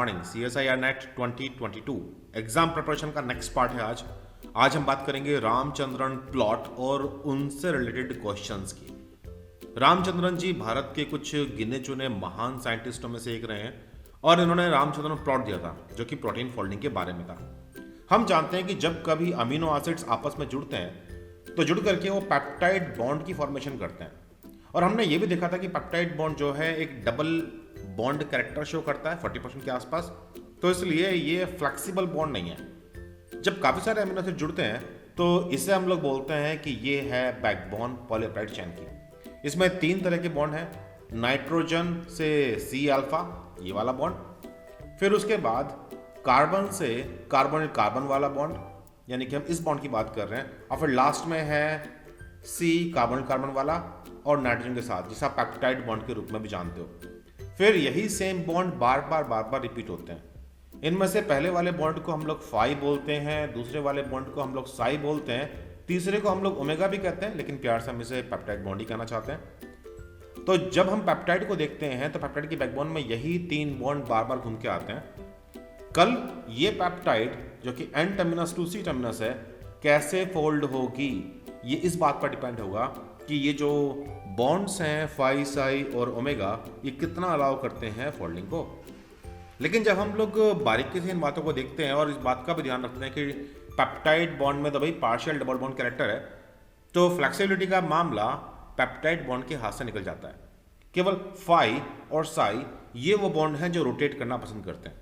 Morning CSIR net 2022 exam preparation का next part है आज हम बात करेंगे रामचंद्रन प्लॉट और उनसे रिलेटेड क्वेश्चंस की। रामचंद्रन जी भारत के कुछ गिने चुने महान साइंटिस्टों में से एक रहे हैं और इन्होंने रामचंद्रन प्लॉट दिया था जो कि प्रोटीन फोल्डिंग के बारे में था। हम जानते हैं कि जब कभी अमीनो एसिड्स आपस में जुड़ते हैं तो जुड़ करके वो पेप्टाइड बॉन्ड की फॉर्मेशन करते हैं और हमने ये भी देखा था कि पेप्टाइड बॉन्ड जो है एक डबल बॉन्ड कैरेक्टर शो करता है 40% के आसपास, तो इसलिए ये फ्लेक्सिबल बॉन्ड नहीं है। जब काफ़ी सारे अमीनो एसिड जुड़ते हैं तो इसे हम लोग बोलते हैं कि ये है बैकबोन पॉलीपेप्टाइड चेन की। इसमें 3 तरह के बॉन्ड हैं, नाइट्रोजन से C अल्फा ये वाला बॉन्ड, फिर उसके बाद कार्बन से कार्बन कार्बन वाला बॉन्ड यानी कि हम इस बॉन्ड की बात कर रहे हैं, और फिर लास्ट में है C कार्बन कार्बन वाला और नाइट्रोजन के साथ, जिसे आप पेप्टाइड बॉन्ड के रूप में भी जानते हो। फिर यही सेम बॉन्ड बार बार रिपीट होते हैं। इनमें से पहले वाले बॉन्ड को हम लोग फाई बोलते हैं, दूसरे वाले बॉन्ड को हम लोग साई बोलते हैं, तीसरे को हम लोग ओमेगा भी कहते हैं, लेकिन प्यार से हम इसे पेप्टाइड बॉन्ड ही कहना चाहते हैं। तो जब हम पेप्टाइड को देखते हैं तो पेप्टाइड की बैकबोन में यही 3 बॉन्ड बार घूम के आते हैं। कल ये पेप्टाइड जो कि N terminus to C terminus है कैसे फोल्ड होगी, ये इस बात पर डिपेंड होगा कि ये जो बॉन्ड्स हैं फाई साई और ओमेगा ये कितना अलाउ करते हैं फोल्डिंग को। लेकिन जब हम लोग बारीकी से इन बातों को देखते हैं और इस बात का भी ध्यान रखते हैं कि पेप्टाइड बॉन्ड में तो भाई पार्शियल डबल बॉन्ड कैरेक्टर है, तो फ्लेक्सिबिलिटी का मामला पेप्टाइड बॉन्ड के हाथ से निकल जाता है। केवल फाई और साई ये वो बॉन्ड हैं जो रोटेट करना पसंद करते हैं।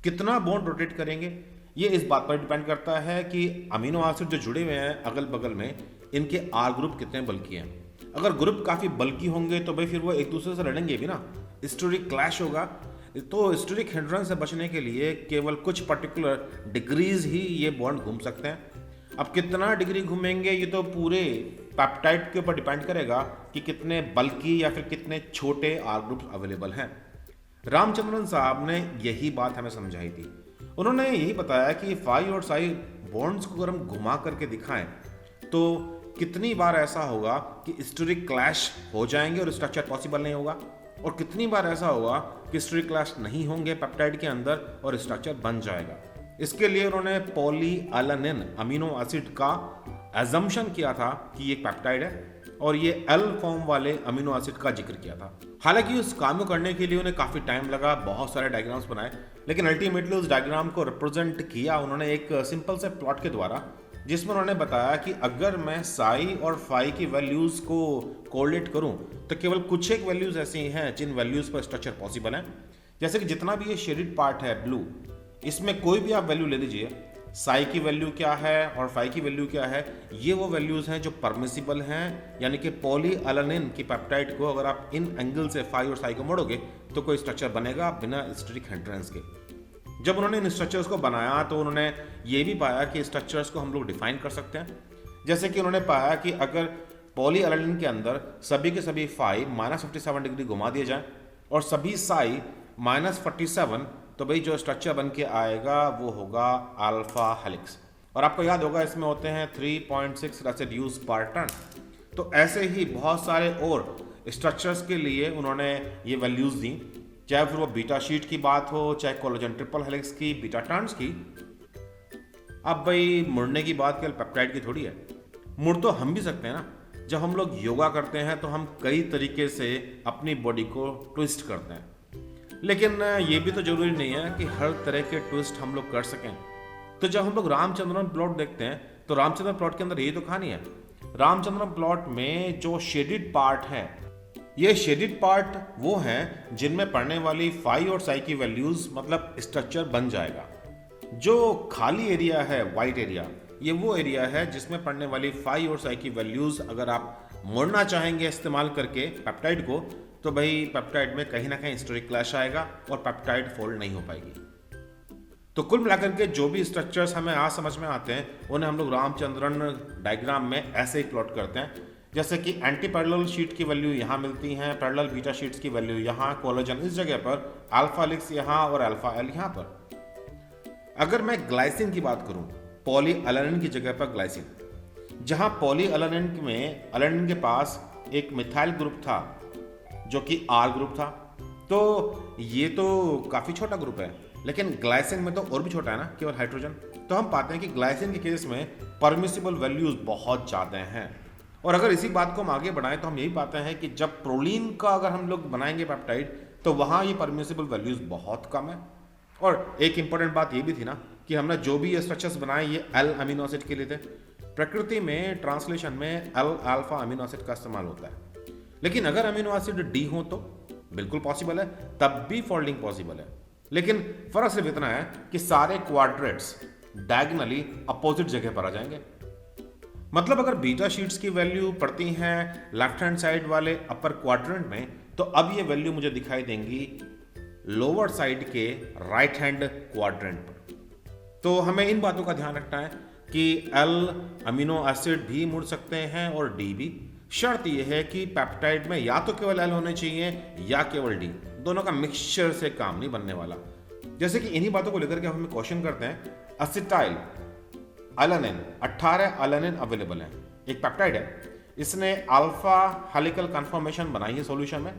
कितना बॉन्ड रोटेट करेंगे ये इस बात पर डिपेंड करता है कि अमीनो एसिड जो जुड़े हुए हैं अगल बगल में इनके आर ग्रुप कितने बल्कि हैं। अगर ग्रुप काफ़ी बल्कि होंगे तो भाई फिर वो एक दूसरे से लड़ेंगे भी ना, स्टोरिक क्लैश होगा। तो स्टोरिक हिंड्रेंस से बचने के लिए केवल कुछ पर्टिकुलर डिग्रीज ही ये बॉन्ड घूम सकते हैं। अब कितना डिग्री घूमेंगे ये तो पूरे पेप्टाइड के ऊपर डिपेंड करेगा कि कितने बल्कि या फिर कितने छोटे आर ग्रुप्स अवेलेबल हैं। रामचंद्रन साहब ने यही बात हमें समझाई थी। उन्होंने यही बताया कि फाई और साई बॉन्ड्स को अगर हम घुमा करके दिखाएं तो कितनी बार ऐसा होगा कि स्टोरिक क्लैश हो जाएंगे और स्ट्रक्चर पॉसिबल नहीं होगा, और कितनी बार ऐसा होगा कि स्टोरिक क्लैश नहीं होंगे पेप्टाइड के अंदर और स्ट्रक्चर बन जाएगा। इसके लिए उन्होंने पॉलीएलानिन अमीनो एसिड का एजम्पशन किया था कि ये पेप्टाइड है और ये एल फॉर्म वाले अमीनो एसिड का जिक्र किया था। हालांकि उस काम को करने के लिए उन्हें काफ़ी टाइम लगा, बहुत सारे डायग्राम्स बनाए, लेकिन अल्टीमेटली उस डायग्राम को रिप्रेजेंट किया उन्होंने एक सिंपल से प्लॉट के द्वारा, जिसमें उन्होंने बताया कि अगर मैं साई और फाई की वैल्यूज़ को कोरिलेट करूं तो केवल कुछ एक वैल्यूज़ ऐसी हैं जिन वैल्यूज़ पर स्ट्रक्चर पॉसिबल है। जैसे कि जितना भी ये शेडेड पार्ट है ब्लू, इसमें कोई भी आप वैल्यू ले लीजिए, साई की वैल्यू क्या है और फाई की वैल्यू क्या है, ये वो वैल्यूज़ हैं जो परमिसिबल हैं। यानी कि पॉलीएलानिन की पेप्टाइड को अगर आप इन एंगल से फाई और साई को मोड़ोगे तो कोई स्ट्रक्चर बनेगा बिना स्टोरिक हिंड्रेंस के। जब उन्होंने इन स्ट्रक्चर्स को बनाया तो उन्होंने ये भी पाया कि स्ट्रक्चर्स को हम लोग डिफाइन कर सकते हैं। जैसे कि उन्होंने पाया कि अगर पॉलीएलानिन के अंदर सभी के सभी फाई -57 डिग्री घुमा दिए जाए और सभी साई -47, तो भाई जो स्ट्रक्चर बन के आएगा वो होगा अल्फा हेलिक्स। और आपको याद होगा इसमें होते हैं 3.6 रेसिड्यूज पर टन। तो ऐसे ही बहुत सारे और स्ट्रक्चर्स के लिए उन्होंने ये वैल्यूज दी, चाहे फिर वो बीटा शीट की बात हो, चाहे कोलेजन ट्रिपल हेलिक्स की, बीटा ट्रांस की। अब भाई मुड़ने की बात केवल पेप्टाइड की थोड़ी है, मुड़ तो हम भी सकते हैं ना। जब हम लोग योगा करते हैं तो हम कई तरीके से अपनी बॉडी को ट्विस्ट करते हैं, लेकिन ये भी तो जरूरी नहीं है कि हर तरह के ट्विस्ट हम लोग कर सकें। तो जब हम लोग रामचंद्रन प्लॉट देखते हैं तो रामचंद्रन प्लॉट के अंदर यही तो कहानी है। रामचंद्रन प्लॉट में जो शेडेड पार्ट है, ये शेडेड पार्ट वो हैं जिनमें पढ़ने वाली फाई और साई की वैल्यूज मतलब स्ट्रक्चर बन जाएगा। जो खाली एरिया है वाइट एरिया, ये वो एरिया है जिसमें पढ़ने वाली फाई और साई की वैल्यूज अगर आप मोड़ना चाहेंगे इस्तेमाल करके पेप्टाइड को, तो भाई पेप्टाइड में कहीं ना कहीं स्टोरिक क्लैश आएगा और पेप्टाइड फोल्ड नहीं हो पाएगी। तो कुल मिलाकर के जो भी स्ट्रक्चर्स हमें आज समझ में आते हैं उन्हें हम लोग रामचंद्रन डायग्राम में ऐसे ही प्लॉट करते हैं। जैसे कि एंटी पैरेलल शीट की वैल्यू यहाँ मिलती हैं, पैरेलल बीटा शीट्स की वैल्यू यहाँ, कोलेजन इस जगह पर, अल्फा हेलिक्स यहाँ और अल्फा एल यहाँ पर। अगर मैं ग्लाइसिन की बात करूँ, पॉलीएलानिन की जगह पर ग्लाइसिन, जहाँ पॉलीएलानिन में एलानिन के पास एक मिथाइल ग्रुप था जो कि आर ग्रुप था, तो ये तो काफ़ी छोटा ग्रुप है, लेकिन ग्लाइसिन में तो और भी छोटा है ना, केवल हाइड्रोजन। तो हम पाते हैं कि ग्लाइसिन के केस में परमिसिबल वैल्यूज बहुत ज़्यादा हैं। और अगर इसी बात को हम आगे बढ़ाएं तो हम यही पाते हैं कि जब प्रोलीन का अगर हम लोग बनाएंगे पेप्टाइड तो वहाँ ये परमिसिबल वैल्यूज बहुत कम है। और एक इंपॉर्टेंट बात ये भी थी ना कि हमने जो भी ये स्ट्रक्चर्स बनाए ये एल अमीनो एसिड के लिए थे। प्रकृति में ट्रांसलेशन में एल अल्फा अमीनो एसिड का इस्तेमाल होता है, लेकिन अगर अमीनो एसिड डी हो तो बिल्कुल पॉसिबल है, तब भी फोल्डिंग पॉसिबल है। लेकिन फर्क सिर्फ इतना है कि सारे क्वाड्रेट्स डायगोनली अपोजिट जगह पर आ जाएंगे। मतलब अगर बीटा शीट्स की वैल्यू पड़ती हैं लेफ्ट हैंड साइड वाले अपर क्वाड्रेंट में, तो अब ये वैल्यू मुझे दिखाई देंगी लोअर साइड के राइट हैंड क्वाड्रेंट पर। तो हमें इन बातों का ध्यान रखना है कि एल अमीनो एसिड भी मुड़ सकते हैं और डी भी। शर्त यह है कि पेप्टाइड में या तो केवल एल होने चाहिए या केवल डी, दोनों का मिक्सचर से काम नहीं बनने वाला। जैसे कि इन्हीं बातों को लेकर के हम क्वेश्चन करते हैं, असिटाइल अलानिन 18 अलानिन अवेलेबल है, एक पेप्टाइड है, इसने अल्फा हेलिकल कन्फर्मेशन बनाई है सॉल्यूशन में।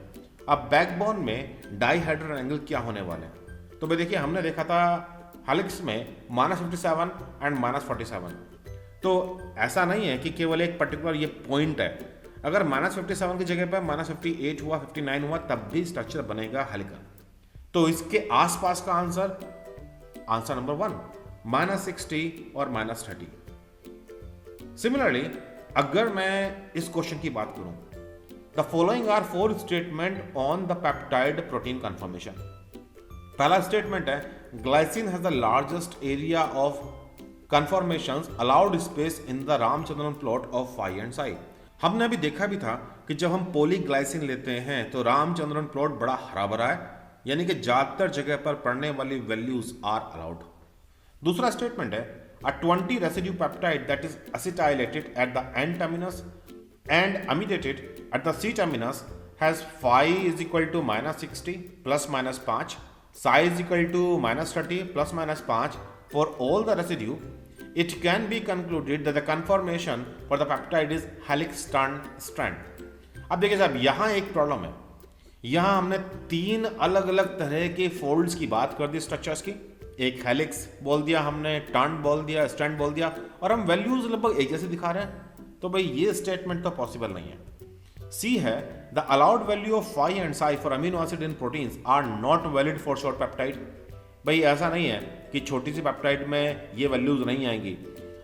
अब बैकबोन में डाइहाइड्रल एंगल क्या होने वाले हैं? तो भाई देखिए, हमने देखा था हेलिक्स में -57 एंड -47। तो ऐसा नहीं है कि केवल एक पर्टिकुलर ये पॉइंट है। अगर -57 की जगह पर -58 हुआ, 59 हुआ, तब भी स्ट्रक्चर बनेगा हेलिकल। तो इसके आसपास का आंसर नंबर 1 -60 और -30। सिमिलरली अगर मैं इस क्वेश्चन की बात करूं, the following are 4 statement on the peptide protein conformation. पहला स्टेटमेंट है, glycine has the largest area of conformations allowed space in the Ramachandran plot of phi and psi. हमने अभी देखा भी था कि जब हम पॉलीग्लाइसिन लेते हैं तो रामचंद्रन प्लॉट बड़ा हरा भरा है, यानी कि ज्यादातर जगह पर पढ़ने वाली वैल्यूज आर अलाउड। दूसरा स्टेटमेंट है, a 20 residue peptide that is acetylated at the N terminus and amidated at the C terminus has phi is equal to -60 plus -5, psi is equal to -30 plus -5 for all the residue. It can be concluded that the conformation for the peptide is helix strand. अब देखिए साहब, यहाँ एक problem है। यहाँ हमने 3 अलग अलग तरह के फोल्ड्स की बात कर दी स्ट्रक्चर्स की। एक हेलिक्स बोल दिया हमने, टर्न बोल दिया, स्ट्रैंड बोल दिया, और हम वैल्यूज लगभग एक जैसे दिखा रहे हैं। तो भाई ये स्टेटमेंट तो पॉसिबल नहीं है। सी है, the allowed value of phi and psi for amino acid in proteins are not valid for short peptide. भाई ऐसा नहीं है कि छोटी सी पेप्टाइड में ये वैल्यूज नहीं आएंगी।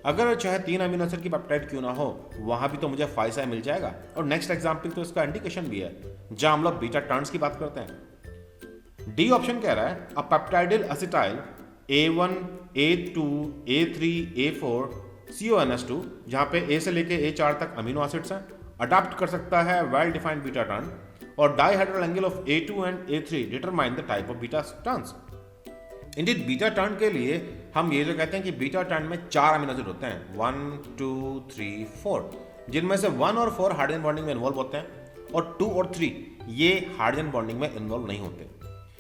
अगर चाहे 3 अमीनो एसिड की पेप्टाइड क्यों ना हो, वहां भी तो मुझे फाई साई मिल जाएगा। और नेक्स्ट एग्जाम्पल तो इसका इंडिकेशन भी है, जहां हम लोग बीटा टर्न्स की बात करते हैं। डी ऑप्शन कह रहा है, अ peptidyl असिटाइल A1, A2, A3, A4, CONS2, जहां पे A से लेके A4 तक अमीनो एसिड्स हैं, अडॉप्ट कर सकता है वेल डिफाइंड बीटा टर्न, और dihedral angle of A2 and A3 determine the type of beta turns. Indeed beta turn के लिए हम ये जो कहते हैं कि बीटा टर्न में 4 अमीनो एसिड होते हैं, 1, 2, 3, 4, जिनमें से 1 और 4 हाइड्रोजन बॉन्डिंग में इन्वॉल्व होते हैं, और 2 और 3 ये हाइड्रोजन बॉन्डिंग में इन्वॉल्व नहीं होते।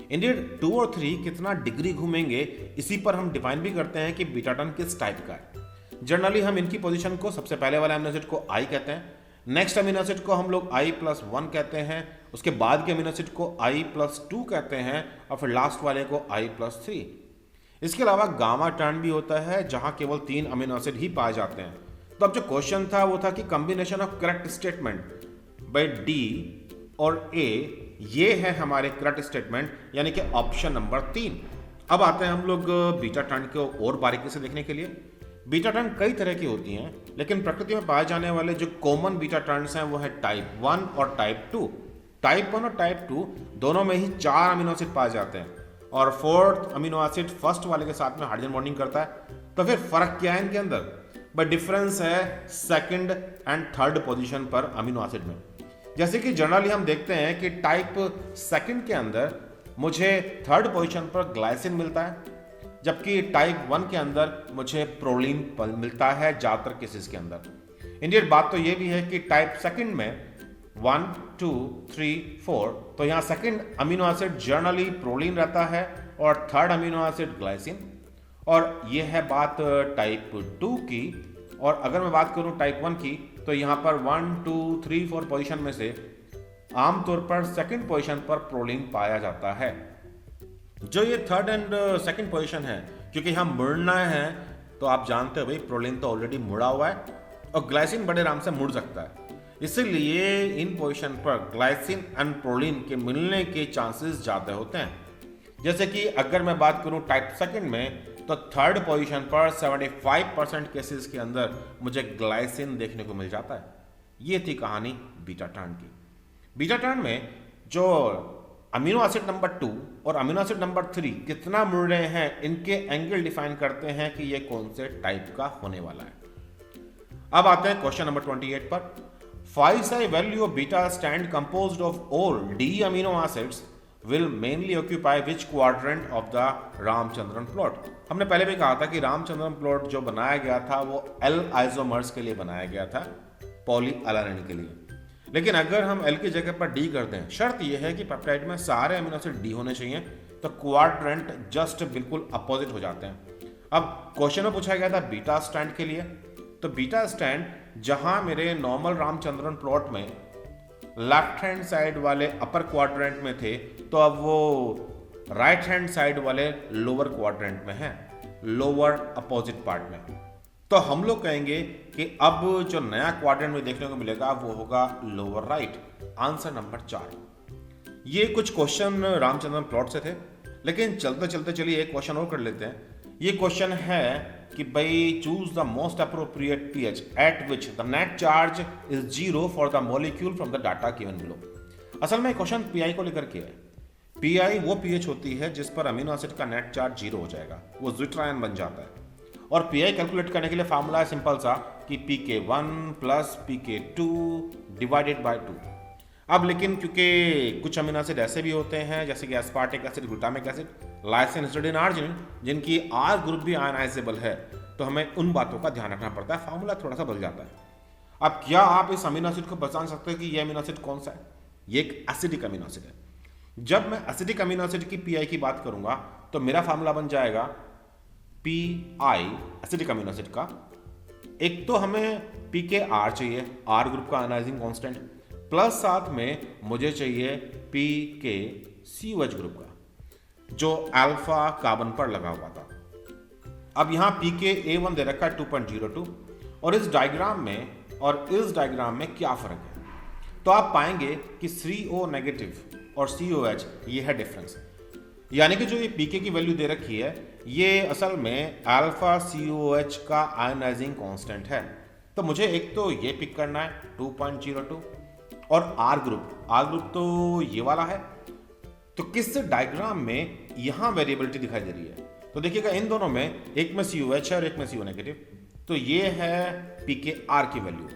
इंडियड 2 और 3 कितना डिग्री घूमेंगे, इसी पर हम डिफाइन भी करते हैं कि बीटा टर्न किस टाइप का है। जनरली हम इनकी पोजीशन को सबसे पहले वाले अमीनो एसिड को I कहते हैं, नेक्स्ट अमीनो एसिड को हम लोग I+1 कहते हैं, उसके बाद के अमीनो एसिड को I+2 कहते हैं, और फिर लास्ट वाले को I+3। इसके अलावा गामा टर्न भी होता है, जहां केवल 3 अमीनो एसिड ही पाए जाते हैं। तो अब जो क्वेश्चन था वो था कि combination of correct statement by D और ए, ये है हमारे करेक्ट स्टेटमेंट, यानी कि ऑप्शन नंबर 3। अब आते हैं हम लोग बीटा टर्न को और बारीकी से देखने के लिए। बीटा टर्न कई तरह की होती हैं, लेकिन प्रकृति में पाए जाने वाले जो कॉमन बीटा टर्न्स हैं वो है टाइप 1 और टाइप 2। टाइप 1 और टाइप 2 दोनों में ही 4 अमीनो एसिड पाए जाते हैं, और 4th अमीनो एसिड फर्स्ट वाले के साथ में हाइड्रोजन बॉन्डिंग करता है। तो फिर फर्क क्या है इनके अंदर? बट डिफरेंस है 2nd एंड 3rd पोजीशन पर अमीनो एसिड में। जैसे कि जनरली हम देखते हैं कि टाइप 2 के अंदर मुझे 3rd पोजीशन पर ग्लाइसिन मिलता है, जबकि टाइप 1 के अंदर मुझे प्रोलीन मिलता है ज़्यादातर केसेस के अंदर। इंडियन बात तो ये भी है कि टाइप 2 में 1, 2, 3, 4, तो यहाँ 2nd amino acid generally proline रहता है और 3rd अमीनो एसिड ग्लाइसिन। और ये है बात टाइप 2 की। और अगर मैं बात करूँ टाइप 1 की, तो यहाँ पर 1, 2, 3, 4 पोजीशन में से आमतौर पर 2nd पोजीशन पर प्रोलीन पाया जाता है। जो ये थर्ड एंड सेकंड पोजीशन है, क्योंकि यहाँ मुड़ना है तो आप जानते हो भाई प्रोलिन तो ऑलरेडी मुड़ा हुआ है और ग्लाइसिन बड़े आराम से मुड़ सकता है, इसीलिए इन पोजीशन पर ग्लाइसिन एंड प्रोलिन के मिलने के चांसेस ज़्यादा होते हैं। जैसे कि अगर मैं बात करूं टाइप सेकंड में, तो थर्ड पोजीशन पर 75% केसेस के अंदर मुझे ग्लाइसिन देखने को मिल जाता है। ये थी कहानी बीटा स्ट्रैंड की। बीटा स्ट्रैंड में जो अमीनो एसिड नंबर 2 और अमीनो एसिड नंबर 3 कितना मुड़ रहे हैं, इनके एंगल डिफाइन करते हैं कि ये कौन से टाइप का होने वाला है। अब आते हैं क्वेश्चन नंबर 28 पर। Five Sai value of beta strand composed of all D amino acids will mainly occupy which quadrant of the Ramachandran plot. हमने पहले भी कहा था कि रामचंद्रन प्लॉट जो बनाया गया था वो एल आइसोमर्स के लिए बनाया गया था, पॉली एलानिन के लिए। लेकिन अगर हम एल की जगह पर डी कर दें, शर्त यह है कि पेप्टाइड में सारे अमीनो एसिड डी होने चाहिए, तो क्वाड्रेंट जस्ट बिल्कुल अपोजिट हो जाते हैं। अब क्वेश्चन में पूछा गया था बीटा स्ट्रैंड के लिए, तो बीटा स्ट्रैंड जहां मेरे नॉर्मल रामचंद्रन प्लॉट में लेफ्ट हैंड साइड वाले अपर क्वाड्रेंट में थे, तो अब वो राइट हैंड साइड वाले लोअर क्वाड्रेंट में है, लोअर अपोजिट पार्ट में। तो हम लोग कहेंगे कि अब जो नया क्वाड्रेंट में देखने को मिलेगा वो होगा लोअर राइट। Answer number 4। ये कुछ क्वेश्चन रामचंद्रन प्लॉट से थे, लेकिन चलते चलते चलिए एक क्वेश्चन और कर लेते हैं। ये क्वेश्चन है कि भाई choose the most appropriate pH eight which the net charge is 0 for the molecule from the data given below. असल में क्वेश्चन पीआई को लेकर के है। पीआई वो पीएच होती है जिस पर अमीनो एसिड का नेट चार्ज 0 हो जाएगा, वो ज़्विट्रायन बन जाता है। और पीआई कैलकुलेट करने के लिए फार्मूला है सिंपल सा कि pK1 plus pK2 divided by 2। अब लेकिन क्योंकि कुछ अमीनो एसिड ऐसे भी होते हैं जैसे कि aspartic acid, glutamic acid, lysine, histidine, arginine, जिनकी आर ग्रुप भी आयनाइजेबल है, तो हमें उन बातों का ध्यान रखना पड़ता है, फार्मूला थोड़ा सा बदल जाता है। अब क्या आप इस अमीनो एसिड को पहचान सकते हैं कि ये अमीनो एसिड कौन सा है? ये एक एसिडिक अमीनो एसिड है। जब मैं एसिडिक अमीनो एसिड की पीआई की बात करूंगा तो मेरा फार्मूला बन जाएगा पीआई एसिडिक अमीनो एसिड का। एक तो हमें pKr चाहिए, आर ग्रुप का आयनाइजिंग कांस्टेंट, प्लस साथ में मुझे चाहिए pKCOH ग्रुप का जो अल्फा कार्बन पर लगा हुआ था। अब यहां pKa1 दे रखा है 2.02, और इस डायग्राम में क्या फर्क है? तो आप पाएंगे कि CO नेगेटिव और COH ये है डिफरेंस, यानी कि जो ये pK की वैल्यू दे रखी है ये असल में अल्फा COH का आयनाइजिंग कांस्टेंट है। तो मुझे एक तो ये पिक करना है 2.02, और आर ग्रुप तो ये वाला है। तो किस डायग्राम में यहां वेरिएबिलिटी दिखाई दे रही है? तो देखिएगा इन दोनों में, एक में COH है और एक में CO नेगेटिव, तो ये है pKr की वैल्यू।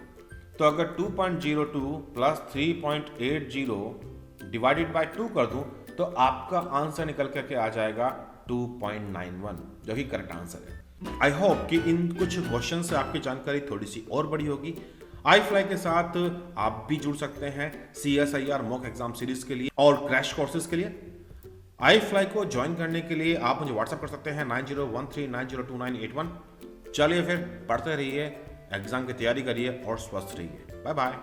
तो अगर 2.02 प्लस 3.80 डिवाइडेड बाय 2 कर दूं तो आपका आंसर निकल करके आ जाएगा 2.91, जो कि करेक्ट आंसर है। आई होप कि इन कुछ क्वेश्चन से आपकी जानकारी थोड़ी सी और बड़ी होगी। iFly के साथ आप भी जुड़ सकते हैं CSIR मॉक एग्जाम सीरीज के लिए और क्रैश कोर्सेज के लिए। iFly को ज्वाइन करने के लिए आप मुझे व्हाट्सएप कर सकते हैं 9013902981। चलिए फिर पढ़ते रहिए, एग्जाम की तैयारी करिए और स्वस्थ रहिए। Bye bye.